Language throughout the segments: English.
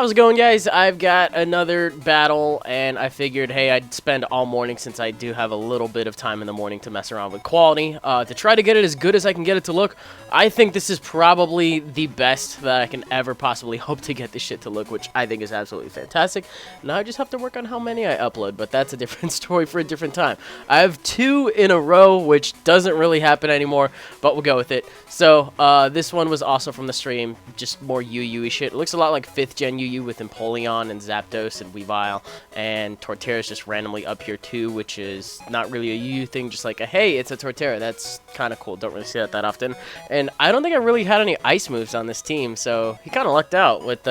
How's it going, guys? I've got another battle, and I figured, hey, I'd spend all morning, since I do have a little bit of time in the morning to mess around with quality, to try to get it as good as I can get it to look. I think this is probably the best that I can ever possibly hope to get this shit to look, which I think is absolutely fantastic. Now I just have to work on how many I upload, but that's a different story for a different time. I have 2 in a row, which doesn't really happen anymore, but we'll go with it. So, this one was also from the stream, just more UU-y shit. It looks a lot like 5th gen UU with Empoleon and Zapdos and Weavile, and Torterra's just randomly up here too, which is not really a UU thing, just like a, hey, it's a Torterra. That's kind of cool. Don't really see that often. And I don't think I really had any ice moves on this team, so he kind of lucked out with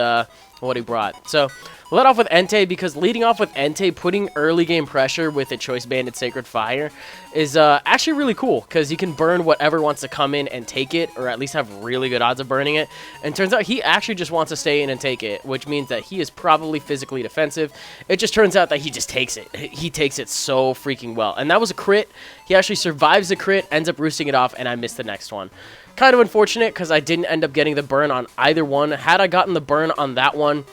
what he brought. So, let off with Entei, because leading off with Entei, putting early game pressure with a Choice Banded Sacred Fire is actually really cool, because you can burn whatever wants to come in and take it, or at least have really good odds of burning it. And turns out he actually just wants to stay in and take it, which means that he is probably physically defensive. It just turns out that he just takes it. He takes it so freaking well. And that was a crit. He actually survives the crit, ends up roosting it off, and I missed the next one. Kind of unfortunate, because I didn't end up getting the burn on either one. Had I gotten the burn on that one,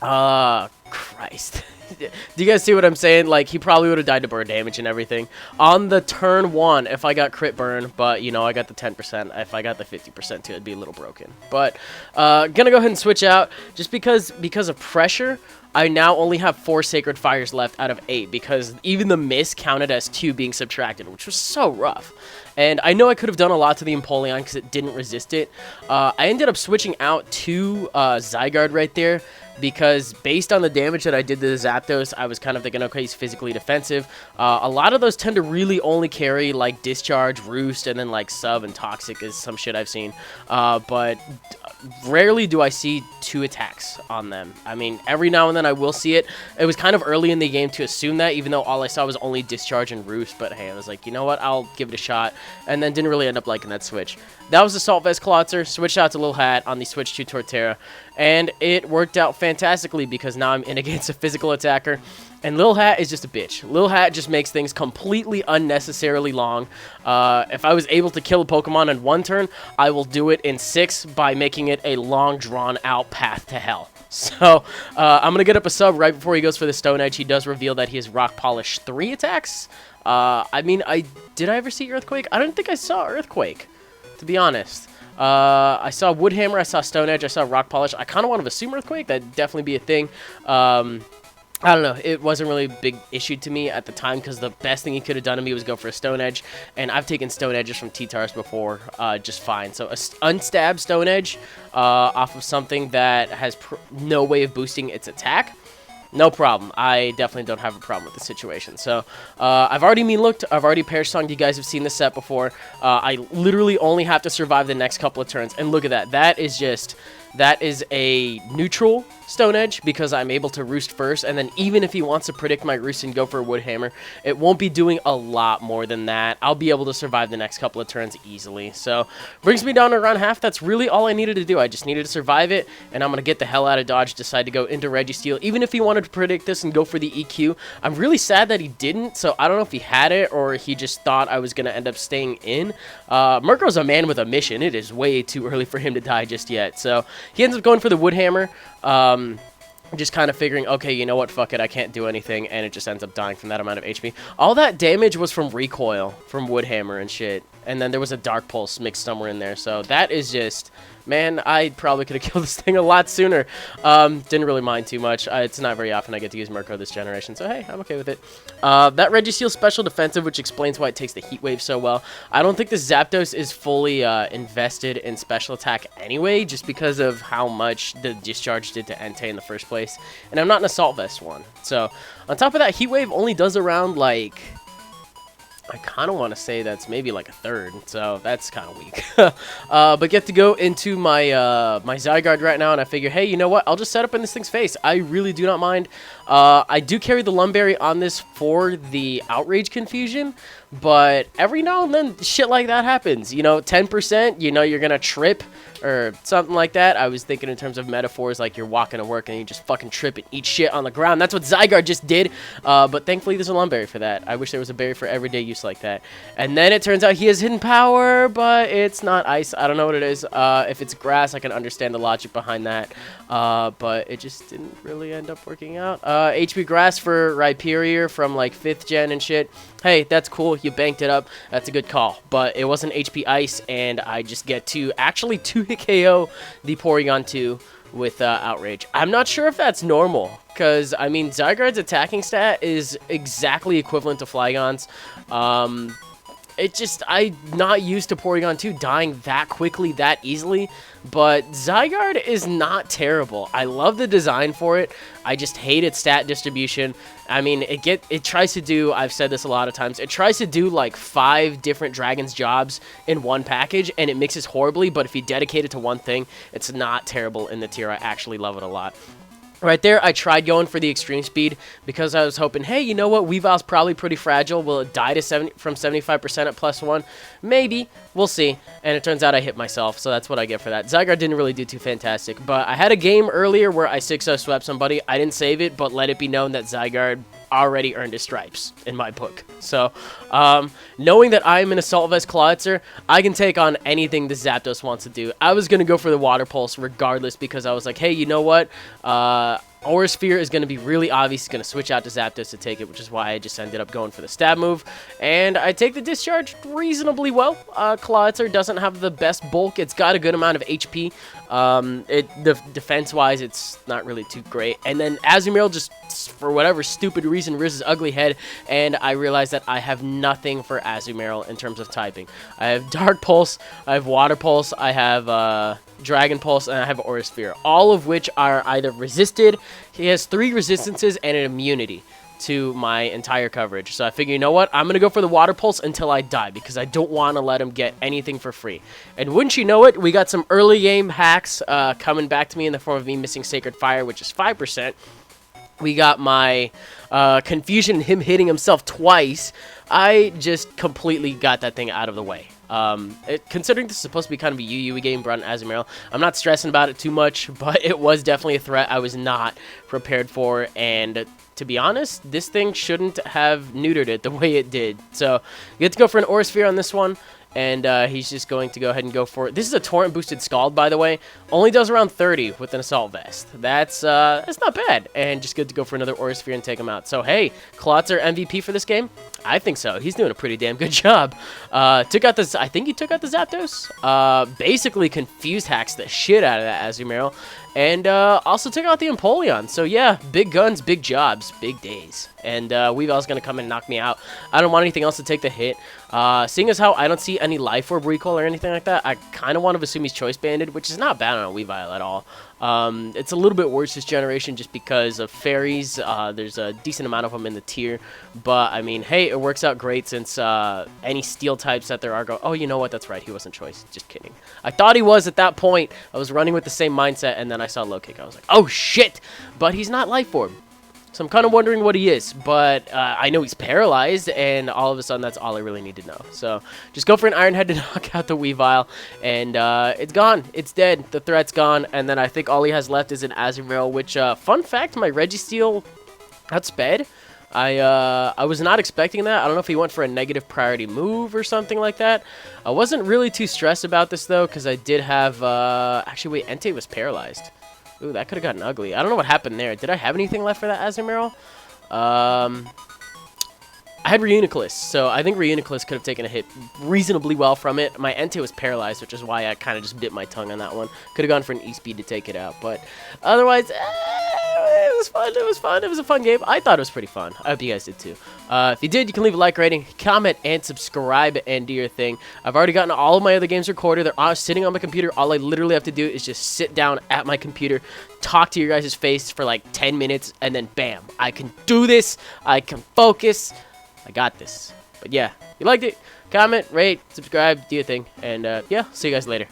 Christ. Do you guys see what I'm saying? Like, he probably would have died to burn damage and everything. On the turn 1, if I got crit burn, but, you know, I got the 10%. If I got the 50% too, it'd be a little broken. But, gonna go ahead and switch out, just because of pressure. I now only have 4 Sacred Fires left out of 8, because even the miss counted as 2 being subtracted, which was so rough. And I know I could have done a lot to the Empoleon because it didn't resist it. I ended up switching out to Zygarde right there, because based on the damage that I did to the Zapdos, I was kind of thinking, okay, he's physically defensive. A lot of those tend to really only carry, like, Discharge, Roost, and then, like, Sub and Toxic is some shit I've seen. But rarely do I see 2 attacks on them. I mean, every now and then I will see it. It was kind of early in the game to assume that, even though all I saw was only Discharge and Roost. But, hey, I was like, you know what, I'll give it a shot. And then didn't really end up liking that switch. That was Assault Vest Clotzer. Switched out to Lil Hat on the switch to Torterra. And it worked out fantastically, because now I'm in against a physical attacker. And Lil Hat is just a bitch. Lil Hat just makes things completely unnecessarily long. If I was able to kill a Pokemon in 1 turn, I will do it in 6 by making it a long, drawn-out path to hell. So, I'm going to get up a sub right before he goes for the Stone Edge. He does reveal that he has Rock Polish 3 attacks. I mean, did I ever see Earthquake? I don't think I saw Earthquake, to be honest. I saw Wood Hammer, I saw Stone Edge, I saw Rock Polish. I kind of want to assume Earthquake. That'd definitely be a thing. I don't know. It wasn't really a big issue to me at the time, because the best thing he could have done to me was go for a Stone Edge. And I've taken Stone Edges from T-Tars before just fine. So, a unstab Stone Edge off of something that has no way of boosting its attack, no problem. I definitely don't have a problem with the situation. So, I've already looked. I've already Perish Songed. You guys have seen this set before. I literally only have to survive the next couple of turns. And look at that. That is a neutral Stone Edge, because I'm able to roost first, and then even if he wants to predict my roost and go for a Wood Hammer, it won't be doing a lot more than that. I'll be able to survive the next couple of turns easily. So, brings me down to around half. That's really all I needed to do. I just needed to survive it, and I'm going to get the hell out of dodge, decide to go into Registeel. Even if he wanted to predict this and go for the EQ, I'm really sad that he didn't, so I don't know if he had it, or he just thought I was going to end up staying in. Murkow's a man with a mission. It is way too early for him to die just yet. So, he ends up going for the Wood Hammer. Just kind of figuring, okay, you know what, fuck it, I can't do anything, and it just ends up dying from that amount of HP. All that damage was from recoil, from Wood Hammer and shit, and then there was a Dark Pulse mixed somewhere in there, so that is just, man, I probably could have killed this thing a lot sooner. Didn't really mind too much. It's not very often I get to use Murkow this generation, so hey, I'm okay with it. That Registeel special defensive, which explains why it takes the Heat Wave so well. I don't think the Zapdos is fully invested in special attack anyway, just because of how much the Discharge did to Entei in the first place. And I'm not an Assault Vest one. So, on top of that, Heat Wave only does around, like, I kind of want to say that's maybe like a third, so that's kind of weak. But get to go into my my Zygarde right now, and I figure, hey, you know what? I'll just set up in this thing's face. I really do not mind. I do carry the Lumberry on this for the Outrage Confusion, but every now and then shit like that happens. You know, 10%, you know, you're gonna trip or something like that. I was thinking in terms of metaphors, like you're walking to work and you just fucking trip and eat shit on the ground. That's what Zygarde just did, but thankfully there's a Lunberry for that. I wish there was a berry for everyday use like that. And then it turns out he has hidden power, but it's not ice. I don't know what it is. If it's grass, I can understand the logic behind that, but it just didn't really end up working out. HP grass for Rhyperior from like 5th gen and shit. Hey, that's cool. You banked it up. That's a good call. But it wasn't HP Ice, and I just get to actually 2-hit KO the Porygon 2 with Outrage. I'm not sure if that's normal, because, I mean, Zygarde's attacking stat is exactly equivalent to Flygon's. I'm not used to Porygon 2 dying that quickly, that easily, but Zygarde is not terrible. I love the design for it. I just hate its stat distribution. I mean, it tries to do, I've said this a lot of times, it tries to do like 5 different Dragon's jobs in one package, and it mixes horribly, but if you dedicate it to one thing, it's not terrible in the tier. I actually love it a lot. Right there, I tried going for the extreme speed because I was hoping, hey, you know what? Weavile's probably pretty fragile. Will it die to from 75% at +1? Maybe. We'll see. And it turns out I hit myself, so that's what I get for that. Zygarde didn't really do too fantastic, but I had a game earlier where I 6-0 swept somebody. I didn't save it, but let it be known that Zygarde already earned his stripes in my book. So, knowing that I'm an Assault Vest Clawitzer, I can take on anything the Zapdos wants to do. I was going to go for the Water Pulse regardless because I was like, hey, you know what? Aura Sphere is going to be really obvious. He's going to switch out to Zapdos to take it, which is why I just ended up going for the stab move. And I take the Discharge reasonably well. Clawitzer doesn't have the best bulk. It's got a good amount of HP. Defense-wise, it's not really too great. And then Azumarill just, for whatever stupid reason, rears his ugly head, and I realize that I have nothing for Azumarill in terms of typing. I have Dark Pulse, I have Water Pulse, I have Dragon Pulse, and I have Aura Sphere, all of which are either resisted. He has 3 resistances and an immunity to my entire coverage. So I figure, you know what? I'm going to go for the Water Pulse until I die because I don't want to let him get anything for free. And wouldn't you know it, we got some early game hacks coming back to me in the form of me missing Sacred Fire, which is 5%. We got my confusion, him hitting himself twice. I just completely got that thing out of the way. Considering this is supposed to be kind of a UU game, brought in Azumarill, I'm not stressing about it too much, but it was definitely a threat I was not prepared for, and to be honest, this thing shouldn't have neutered it the way it did. So, you get to go for an Aura Sphere on this one. And he's just going to go ahead and go for it. This is a Torrent boosted Scald, by the way. Only does around 30 with an Assault Vest. That's not bad. And just good to go for another Aura Sphere and take him out. So, hey, Clawitzer MVP for this game? I think so. He's doing a pretty damn good job. Took out the, I think he took out the Zapdos. Basically confused hacks the shit out of that Azumarill. And also took out the Empoleon. So, yeah, big guns, big jobs, big days. And Weavile's going to come and knock me out. I don't want anything else to take the hit. Seeing as how I don't see any Life Orb recoil or anything like that, I kind of want to assume he's Choice Banded, which is not bad on a Weavile at all. It's a little bit worse this generation just because of fairies. There's a decent amount of them in the tier. But, I mean, hey, it works out great since any steel types that there are go... Oh, you know what? That's right. He wasn't Choice. Just kidding. I thought he was at that point. I was running with the same mindset, and then I saw Low Kick. I was like, oh, shit! But he's not Life Orb. So I'm kind of wondering what he is, but I know he's paralyzed, and all of a sudden that's all I really need to know. So just go for an Iron Head to knock out the Weavile, and it's gone. It's dead. The threat's gone, and then I think all he has left is an Azumarill, which, fun fact, my Registeel outsped. I was not expecting that. I don't know if he went for a negative priority move or something like that. I wasn't really too stressed about this, though, because I did have... actually, wait, Entei was paralyzed. Ooh, that could have gotten ugly. I don't know what happened there. Did I have anything left for that Azumarill? I had Reuniclus, so I think Reuniclus could have taken a hit reasonably well from it. My Entei was paralyzed, which is why I kind of just bit my tongue on that one. Could have gone for an E-Speed to take it out, but otherwise, it was fun. It was fun. It was a fun game. I thought it was pretty fun. I hope you guys did too. If you did, you can leave a like rating, comment, and subscribe, and do your thing. I've already gotten all of my other games recorded. They're all sitting on my computer. All I literally have to do is just sit down at my computer, talk to your guys' face for like 10 minutes, and then bam, I can do this. I can focus. I got this. But yeah, if you liked it, comment, rate, subscribe, do your thing. And yeah, see you guys later.